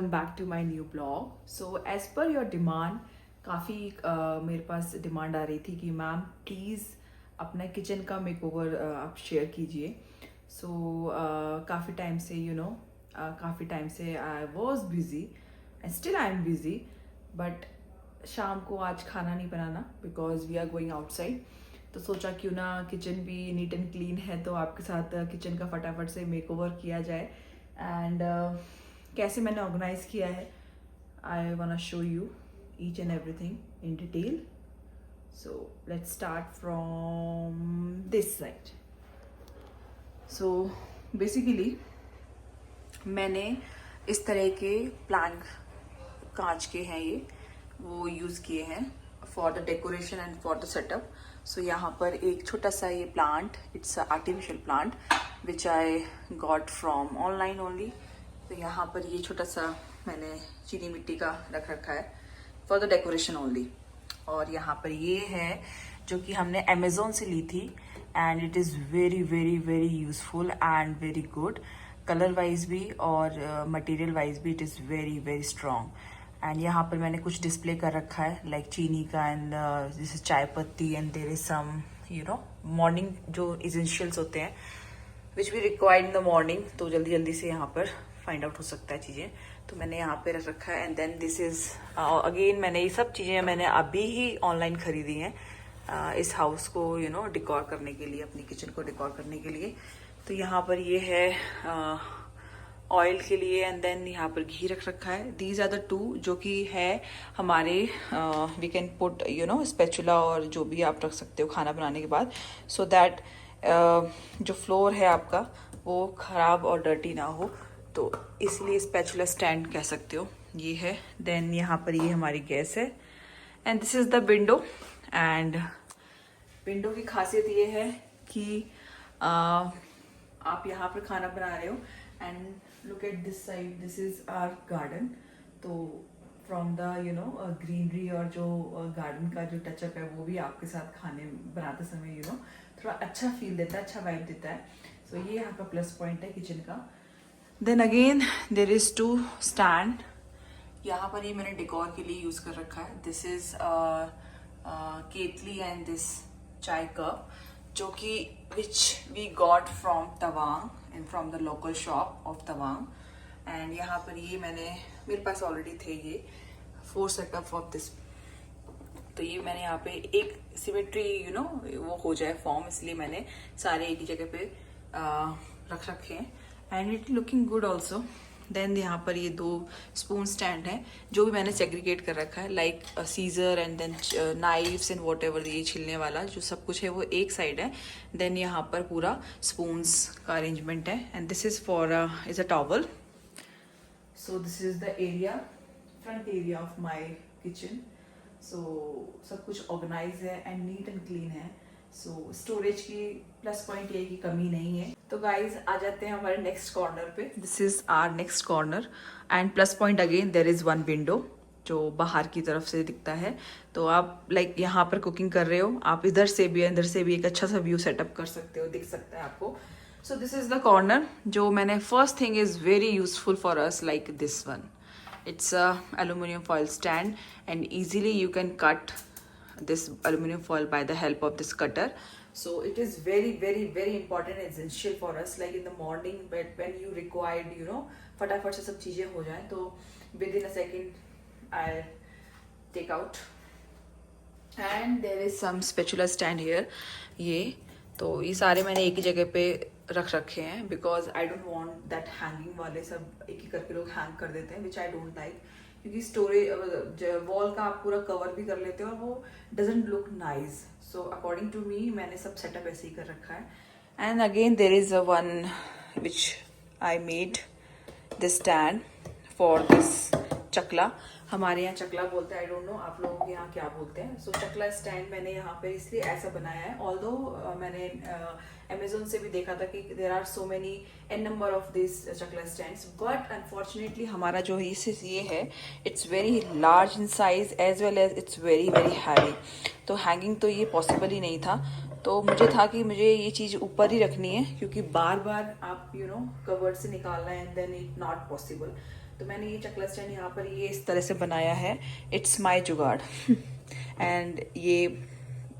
Back to my new blog. So as per your demand काफ़ी मेरे पास demand आ रही थी कि मैम प्लीज़ अपना किचन का मेकओवर आप शेयर कीजिए। सो काफ़ी टाइम से काफ़ी टाइम से I was busy and still I am busy, but शाम को आज खाना नहीं बनाना because we are going outside. तो सोचा क्यों ना किचन भी नीट एंड क्लीन है तो आपके साथ किचन का फटाफट से मेकओवर किया जाए। एंड कैसे मैंने ऑर्गेनाइज किया है, I want show you each and everything in detail. So let's start from this side. So basically मैंने इस तरह के प्लांट कांच के हैं, ये वो यूज़ किए हैं for the decoration and for the setup. So यहाँ पर एक छोटा सा ये plant, it's artificial plant which I got from online only. तो यहाँ पर ये छोटा सा मैंने चीनी मिट्टी का रख रखा है फॉर द डेकोरेशन ओनली। और यहाँ पर ये है जो कि हमने अमेजोन से ली थी and it is very very very useful and very good, colour wise भी और मटेरियल वाइज भी it is very very strong. And यहाँ पर मैंने कुछ डिस्प्ले कर रखा है लाइक चीनी का एंड जैसे चाय पत्ती and there is some morning जो इसेंशियल्स होते हैं which we required in the morning, तो जल्दी जल्दी से यहाँ पर फाइंड आउट हो सकता है चीज़ें। तो मैंने यहाँ पे रख रखा है and then this is again मैंने ये सब चीज़ें मैंने अभी ही ऑनलाइन खरीदी हैं इस हाउस को डिकॉर करने के लिए, अपनी किचन को डिकॉर करने के लिए। तो यहाँ पर ये है ऑयल के लिए एंड देन यहाँ पर घी रख रखा है। दीज आर द टू जो कि है हमारे वी कैन पुट स्पैचुला और जो भी आप रख सकते हो खाना बनाने के बाद, सो दैट जो फ्लोर है आपका वो खराब और डर्टी ना हो, तो इसलिए स्पैचुला स्टैंड कह सकते हो ये है। देन यहाँ पर ये हमारी गैस है and this is the window. And window की खासियत ये है कि आप यहाँ पर खाना बना रहे हो and look at this side, this is our garden. तो फ्रॉम द ग्रीनरी और जो गार्डन का जो टचअप है वो भी आपके साथ खाने बनाते समय थोड़ा अच्छा फील देता है, अच्छा वाइब देता है। सो ये यहाँ का प्लस पॉइंट है किचन का। Then again there is two stand, यहाँ पर ये मैंने डेकोर के लिए यूज कर रखा है। दिस इज केतली एंड दिस चाय कप जो कि which we got from Tawang and from the local shop of Tawang. And यहाँ पर ये मेरे पास ऑलरेडी थे ये 4 सेटअप ऑफ दिस। तो ये मैंने यहाँ पे एक सिमेट्री वो हो जाए फॉर्म, इसलिए मैंने सारे एक ही जगह पे रख रखे हैं and it looking good also. Then यहाँ पर ये 2 स्पून स्टैंड है जो भी मैंने सेग्रीगेट कर रखा है like scissor and then knives and whatever, ये छिलने वाला जो सब कुछ है वो एक साइड है। देन यहाँ पर पूरा स्पून्स का अरेंजमेंट है and this is for is a towel. So this is the area, front area of my kitchen. So सब कुछ ऑर्गेनाइज है एंड नीट एंड क्लीन है। सो स्टोरेज की प्लस पॉइंट ये की कमी नहीं है। तो गाइज आ जाते हैं हमारे नेक्स्ट कॉर्नर पे। This is our next corner and plus point again there is 1 window जो बाहर की तरफ से दिखता है। तो आप लाइक यहाँ पर कुकिंग कर रहे हो, आप इधर से भी अंदर से भी एक अच्छा सा व्यू सेटअप कर सकते हो, दिख सकता है आपको। सो दिस इज़ द कॉर्नर जो मैंने first thing is very useful for us like this one. It's a aluminum foil stand and easily you can cut this aluminum foil by the help of this cutter. So it is very very very important and essential for us like in the morning but when you required फटाफट से सब चीज़ें हो जाएं तो within a second I take out and there is some spatula stand here। ये तो ये सारे मैंने एक ही जगह पे रख रखे हैं because I don't want that hanging वाले सब एक ही करके लोग हैंग कर देते हैं विच आई डोंट लाइक, क्योंकि स्टोरेज वॉल का आप पूरा कवर भी कर लेते हो और वो doesn't look nice. So according to me मैंने सब सेटअप ऐसे ही कर रखा है। And again there is a one which I made this stand for this chakla. हमारे यहाँ चकला बोलते हैं, आई डोंट नो आप लोगों के यहाँ क्या बोलते हैं। सो चकला स्टैंड मैंने यहाँ पे इसलिए ऐसा बनाया है, ऑल्दो मैंने अमेजोन से भी देखा था कि there are so many an number of this chakla stands, but unfortunately हमारा जो ये है it's very large in size as well as it's very very heavy. तो हैंगिंग तो ये पॉसिबल ही नहीं था, तो मुझे था कि मुझे ये चीज़ ऊपर ही रखनी है क्योंकि बार बार आप कवर्ड से निकालना है and then it not possible. तो मैंने ये चकला स्टैंड यहाँ पर ये इस तरह से बनाया है, इट्स माई जुगाड़ एंड ये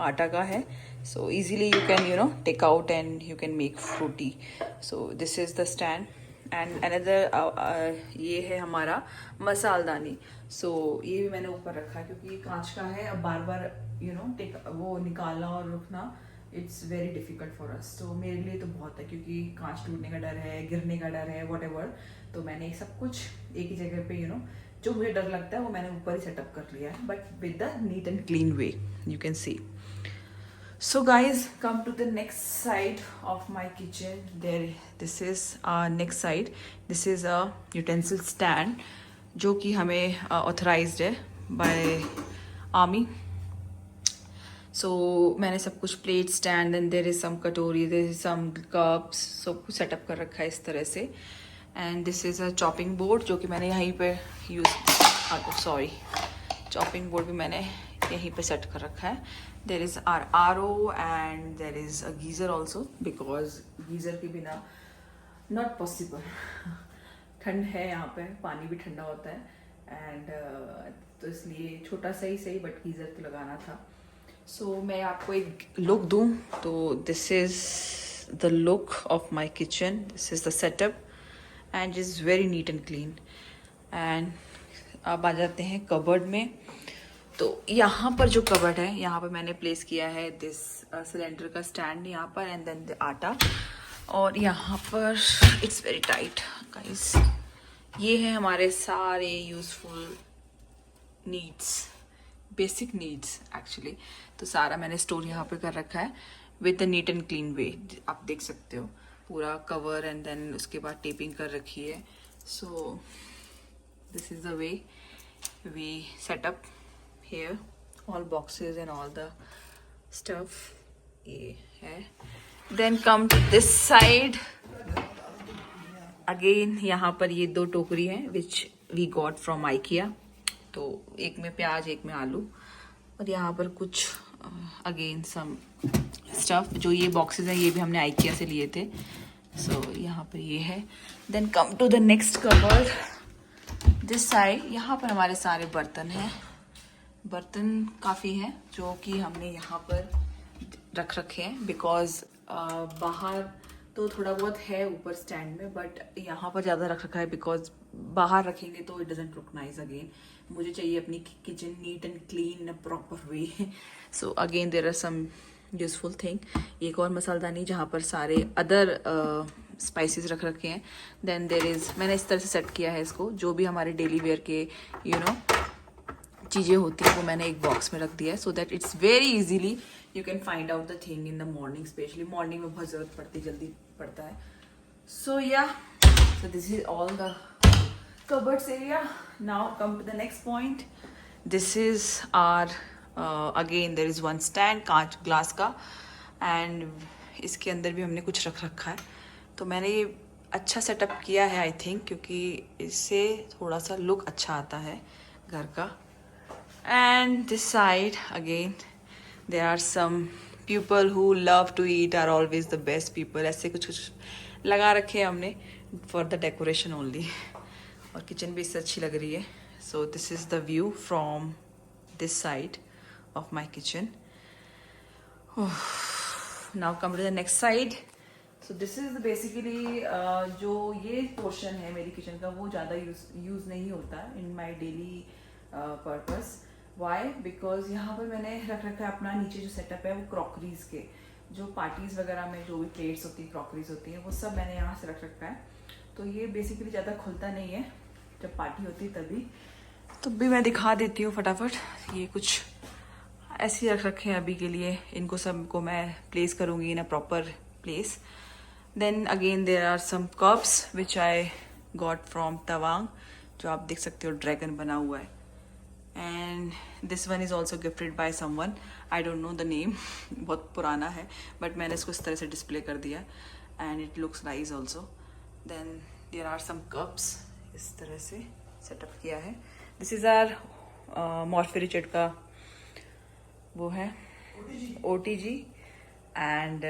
आटा का है। So easily you can take out and you can make Frooti. So this is the stand and another ये है हमारा मसालदानी। सो ये भी मैंने ऊपर रखा क्योंकि ये कांच का है, अब बार बार वो निकालना और रुकना it's very difficult for us. तो मेरे लिए तो बहुत है क्योंकि कांच टूटने का डर है, गिरने का डर है, वॉट। तो मैंने सब कुछ एक ही जगह पे जो मुझे डर लगता है वो मैंने ऊपर ही सेटअप कर लिया है, but with the neat and clean way you can see. So guys, come to the next side of my kitchen. This is our next side. This is a utensil stand जो कि हमें authorized है by army. So मैंने सब कुछ plate stand and there is some कटोरी, there is some cups, सब कुछ setup कर रखा है इस तरह से। And this is a chopping board जो कि मैंने यहीं पे chopping board भी मैंने यहीं पे सेट कर रखा है। There is our RO and there is a geyser also because geyser के बिना नॉट पॉसिबल। ठंड है यहाँ पे, पानी भी ठंडा होता है एंड तो इसलिए छोटा सा ही सही बट गीज़र तो लगाना था। सो मैं आपको एक लुक दूँ तो this is the look of my kitchen, this is the setup and is very neat and clean. And अब आ जाते हैं कबर्ड में। तो यहाँ पर जो कबर्ड है यहाँ पर मैंने प्लेस किया है दिस सिलेंडर का स्टैंड यहाँ पर एंड देन द आटा, और यहाँ पर इट्स वेरी टाइट गाइस। ये है हमारे सारे useful needs, basic needs actually. तो सारा मैंने स्टोर यहाँ पे कर रखा है with the neat and clean way. आप देख सकते हो पूरा कवर एंड देन उसके बाद टेपिंग कर रखी है। So this is the way we setup here, all boxes and all the stuff ये है। then come to this side again, यहाँ पर ये 2 टोकरी हैं which we got from IKEA। तो एक में प्याज एक में आलू, और यहाँ पर कुछ again some stuff। जो ये boxes हैं ये भी हमने IKEA से लिए थे। so यहाँ पर ये है। then come to the next cupboard this side, यहाँ पर हमारे सारे बर्तन हैं। बर्तन काफ़ी हैं जो कि हमने यहाँ पर रख रखे हैं बिकॉज बाहर तो थोड़ा बहुत है ऊपर स्टैंड में, बट यहाँ पर ज़्यादा रख रखा है बिकॉज बाहर रखेंगे तो it doesn't look nice. Again मुझे चाहिए अपनी kitchen neat and clean in a proper way. So again there are some useful thing. एक और मसालदानी जहाँ पर सारे अदर स्पाइसेस रख रखे हैं। देन देर इज़, मैंने इस तरह से सेट किया है इसको, जो भी हमारे डेली वेयर के चीज़ें होती है वो मैंने एक बॉक्स में रख दिया है so that it's very easily you can find out the thing in the morning. Specially morning में बहुत ज़रूरत पड़ती है, जल्दी पड़ता है। सो या so this is all the cupboards area. Now come to the next point. This is our again there is one stand कांच ग्लास का एंड इसके अंदर भी हमने कुछ रख रखा है। तो मैंने ये अच्छा सेटअप किया है आई थिंक, क्योंकि इससे थोड़ा सा लुक अच्छा आता है घर का. And this side again, there are some people who love to eat, are always the best people. ऐसे कुछ कुछ लगा रखे हैं हमने for the decoration only. और किचन भी इससे अच्छी लग रही है. So this is the view from this side of my kitchen. Now come to the next side. So this is basically जो ये portion है मेरी किचन का वो ज़्यादा यूज़ नहीं होता in my daily purpose. Why? Because यहाँ पर मैंने रख रखा है अपना नीचे जो सेटअप है वो क्रॉकरीज के, जो पार्टीज वगैरह में जो भी प्लेट्स होती है क्रॉकरीज होती है वो सब मैंने यहाँ से रख रखा है. तो ये बेसिकली ज़्यादा खुलता नहीं है, जब पार्टी होती है तभी. तो भी मैं दिखा देती हूँ फटाफट. ये कुछ ऐसे ही रख रखे हैं अभी के लिए, इनको सबको मैं प्लेस करूँगी in a proper place. Then again there are some cups which I got from Tawang, जो आप देख सकते हो ड्रैगन बना हुआ है. And this one is also gifted by someone, I don't know the name. बहुत पुराना है बट मैंने इसको इस तरह से डिस्प्ले कर दिया and it looks nice also. Then there are some cups, इस तरह से सेटअप किया है. This is our Morphy Richard का वो है OTG. And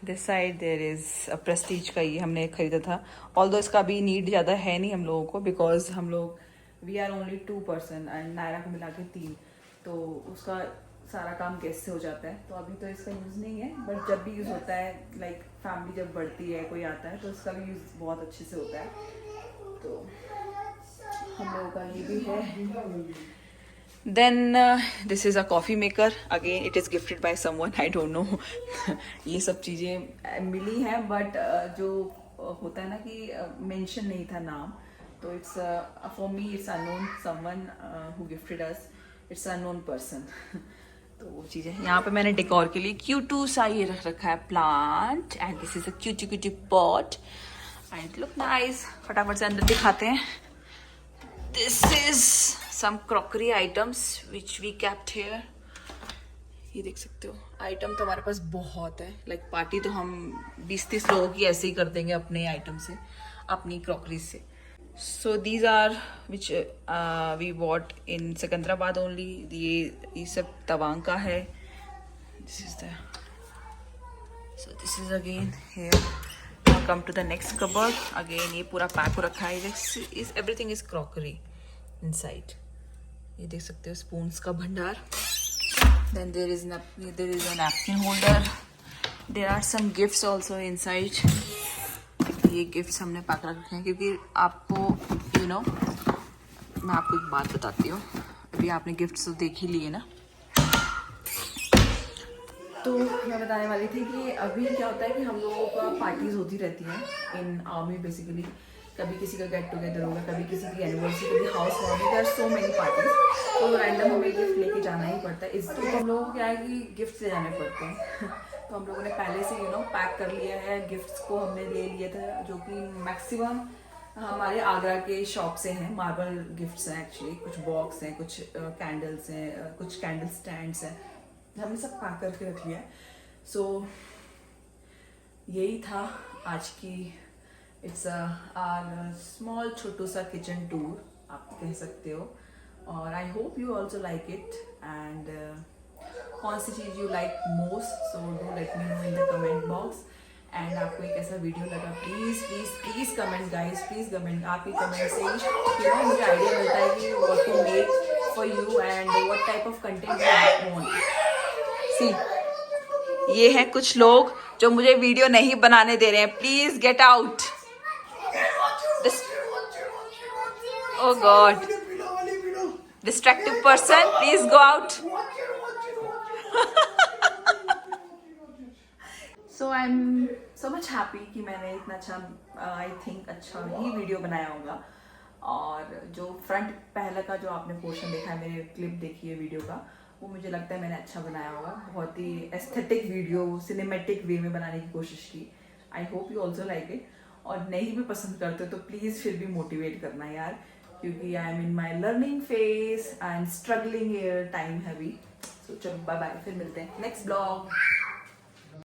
this side there is a Prestige का, ये हमने खरीदा था. ऑल्दो इसका भी नीड ज़्यादा है नहीं हम लोगों को, बिकॉज हम लोग we are only 2 person and Naira को मिला के 3, तो उसका सारा काम गैस से हो जाता है. तो अभी तो इसका यूज़ नहीं है, बट जब भी यूज़ होता है लाइक फैमिली जब बढ़ती है कोई आता है तो इसका भी यूज़ बहुत अच्छे से होता है. तो हम लोगों का ये भी है. Then this is a coffee maker. Again it is gifted by someone, I don't know. ये सब चीज़ें मिली हैं बट जो होता है ना कि मेंशन नहीं था नाम, तो it's for me it's unknown. Someone who gifted us, it's unknown person. तो वो चीज़ें यहाँ पे मैंने डेकोर के लिए क्यूटू सा ये रख रखा है plant. And this is a cutie cutie pot and look nice. फटाफट से अंदर दिखाते हैं. This is some crockery items which we kept here. ये देख सकते हो आइटम तो हमारे पास बहुत है. लाइक पार्टी तो हम 20-30 लोगों की ऐसे ही कर देंगे अपने आइटम से, अपनी क्रॉकरी से. So these are which we bought in Secunderabad only. ये सब तवांग का है. This is the so this is again here. Come to the next cupboard. अगेन ये पूरा पैक हो रखा है. This is everything is crockery inside. ये देख सकते हो स्पून्स का भंडार. Then there is a napkin holder. There are some gifts also inside. ये गिफ्ट्स हमने पैक रखे हैं क्योंकि आपको यू नो मैं आपको एक बात बताती हूँ. अभी आपने गिफ्ट्स तो देख ही लिए ना. तो मैं बताने वाली थी कि अभी क्या होता है कि हम लोगों का पार्टीज होती रहती हैं इन आर्मी. बेसिकली कभी किसी का गेट टुगेदर होगा, कभी किसी की एनिवर्सरी, कभी house warming. There are so many parties. तो रैंडम हमें गिफ्ट लेके जाना ही पड़ता है. इस तो हम लोगों को क्या है कि गिफ्ट ले जाने पड़ते हैं. तो हम लोगों ने पहले से पैक कर लिया है. गिफ्ट्स को हमने ले लिया था जो कि मैक्सिमम हमारे आगरा के शॉप से हैं. मार्बल गिफ्ट्स हैं एक्चुअली. कुछ बॉक्स हैं, कुछ कैंडल्स हैं, कुछ कैंडल स्टैंड्स हैं. हमने सब पैक करके रख लिया है. सो यही था आज की. इट्स आर स्मॉल छोटू सा किचन टूर आप कह सकते हो. और I hope you also like it. And कौन सी चीज़ you like most, so do let me know in the comment box. And आपको एक ऐसा वीडियो लगा, please please please comment guys, please comment. आपकी कमेंट से ही मुझे आइडिया मिलता है कि what to make for you and what type of content you want. See ये हैं कुछ लोग जो मुझे वीडियो नहीं बनाने दे रहे हैं. Please get out. Oh God. Distractive person, please go out. So I'm so much happy कि मैंने इतना अच्छा I think अच्छा ही वीडियो बनाया होगा. और जो फ्रंट पहला का जो आपने पोर्शन देखा है, मेरे क्लिप देखी है वीडियो का, वो मुझे लगता है मैंने अच्छा बनाया होगा. बहुत ही एस्थेटिक वीडियो, सिनेमेटिक वे में बनाने की कोशिश की. आई hope you also like it. और नहीं भी पसंद करते तो प्लीज़ फिर भी मोटिवेट करना यार, क्योंकि I am in my learning phase and struggling time heavy. So चलो बाय बाय, फिर मिलते हैं नेक्स्ट ब्लॉग.